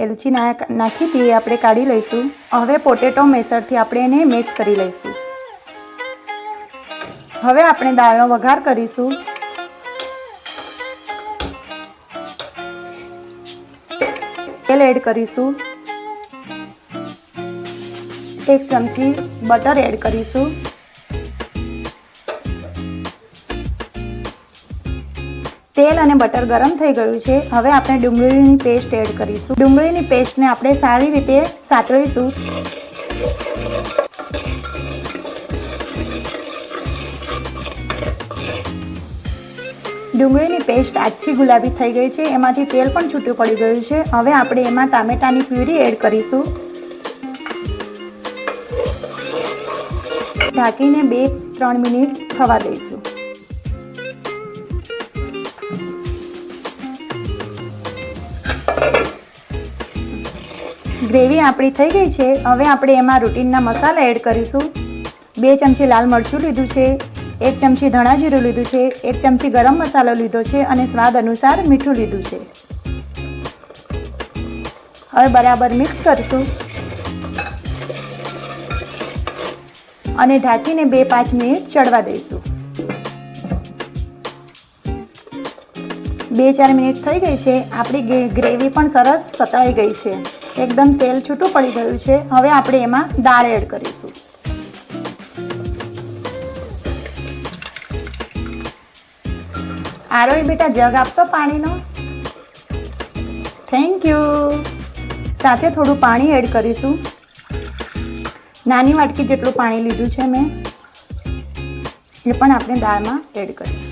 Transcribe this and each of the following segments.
એલચી નાખી તે આપણે કાઢી લઈશું। હવે પોટેટો મેસરથી આપણે એને મેશ કરી લઈશું। હવે આપણે દાળનો વઘાર કરીશું। તેલ એડ કરીશું। 1 ચમચી બટર એડ કરીશું। તેલ અને બટર ગરમ થઈ ગયું છે। હવે આપણે ડુંગળીની પેસ્ટ એડ કરીશું। ડુંગળીની પેસ્ટને આપણે સારી રીતે સાતળીશું। ડુંગળીની પેસ્ટ આછી ગુલાબી થઈ ગઈ છે, એમાંથી તેલ પણ છૂટું પડી ગયું છે। હવે આપણે એમાં ટામેટાની પ્યુરી એડ કરીશું। ઢાંકીને 2-3 મિનિટ થવા દઈશું। ગ્રેવી આપણી થઈ ગઈ છે। હવે આપણે એમાં રૂટીનના મસાલા એડ કરીશું। 2 ચમચી લાલ મરચું લીધું છે, 1 ચમચી ધણા જીરું લીધું છે, 1 ચમચી ગરમ મસાલો લીધો છે અને સ્વાદ અનુસાર મીઠું લીધું છે। હવે બરાબર મિક્સ કરીશું અને ઢાંકીને 2-5 મિનિટ ચડવા દઈશું। 2-4 મિનિટ થઈ ગઈ છે। આપણી ગ્રેવી પણ સરસ સતળાઈ ગઈ છે, એકદમ તેલ છૂટું પડી ગયું છે। હવે આપણે એમાં દાળ એડ કરીશું। આરોહી બેટા જગ આપતો પાણીનો। Thank you. સાથે થોડું પાણી એડ કરીશું। નાની વાટકી જેટલું પાણી લીધું છે મેં, એ પણ આપણે દાળમાં એડ કરીશું।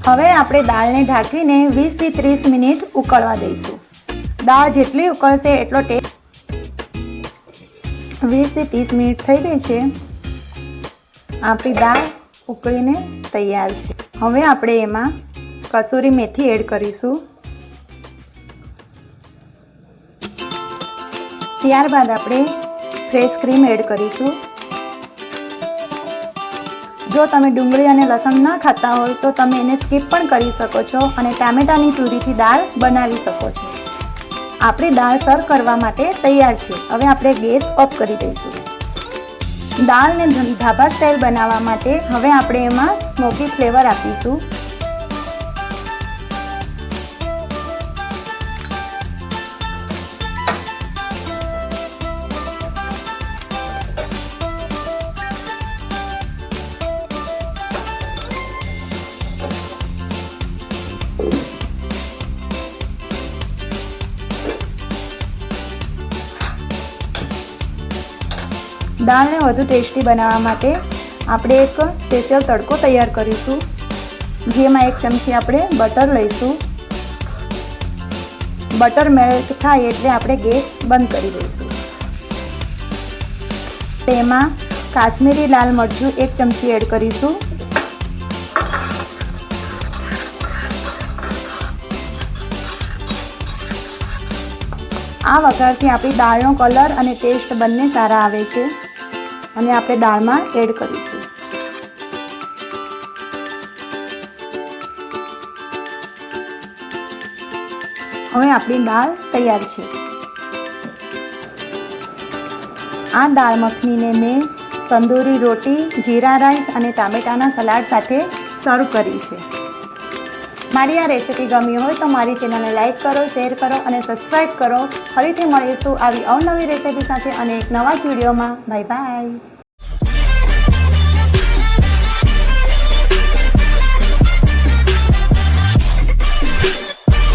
હવે આપણે દાળને ઢાંકીને 20 થી 30 મિનિટ ઉકળવા દઈશું। દાળ જેટલી ઉકળશે એટલો ટેસ્ટ। 20 થી 30 મિનિટ થઈ ગઈ છે। આપણી દાળ ઉકળીને તૈયાર છે। હવે આપણે એમાં કસૂરી મેથી એડ કરીશું। ત્યારબાદ આપણે ફ્રેશ ક્રીમ એડ કરીશું। જો તમે ડુંગળી અને લસણ ના ખાતા હોય તો તમે એને સ્કીપ પણ કરી શકો છો અને ટામેટાની પ્યુરીથી દાળ બનાવી શકો છો। આપણી દાળ સર્વ કરવા માટે તૈયાર છે। હવે આપણે ગેસ ઓફ કરી દઈશું। દાળને ધાબા સ્ટાઇલ બનાવવા માટે હવે આપણે એમાં સ્મોકી ફ્લેવર આપીશું। દાળને વધુ ટેસ્ટી બનાવવા માટે આપણે એક સ્પેશિયલ તડકો તૈયાર કરીશું, જેમાં 1 ચમચી આપણે બટર લઈશું। બટર મેલ્ટ થાય એટલે આપણે ગેસ બંધ કરી દઈશું। તેમાં કાશ્મીરી લાલ મરચું 1 ચમચી એડ કરીશું। આ વઘારથી આપણી દાળનો કલર અને ટેસ્ટ બંને સારા આવે છે અને આપણે દાળમાં એડ કરીશું। હવે આપણી દાળ તૈયાર છે। આ દાળ મખનીને મેં તંદૂરી રોટી, જીરા રાઈસ અને ટામેટાના સલાડ સાથે સર્વ કરી છે। મારી આ રેસીપી ગમી હોય તો મારી ચેનલને લાઈક કરો, શેર કરો અને સબસ્ક્રાઈબ કરો। ફરીથી મળીશું આવી અવનવી રેસીપી સાથે અને એક નવા જ વિડીયોમાં। Bye bye.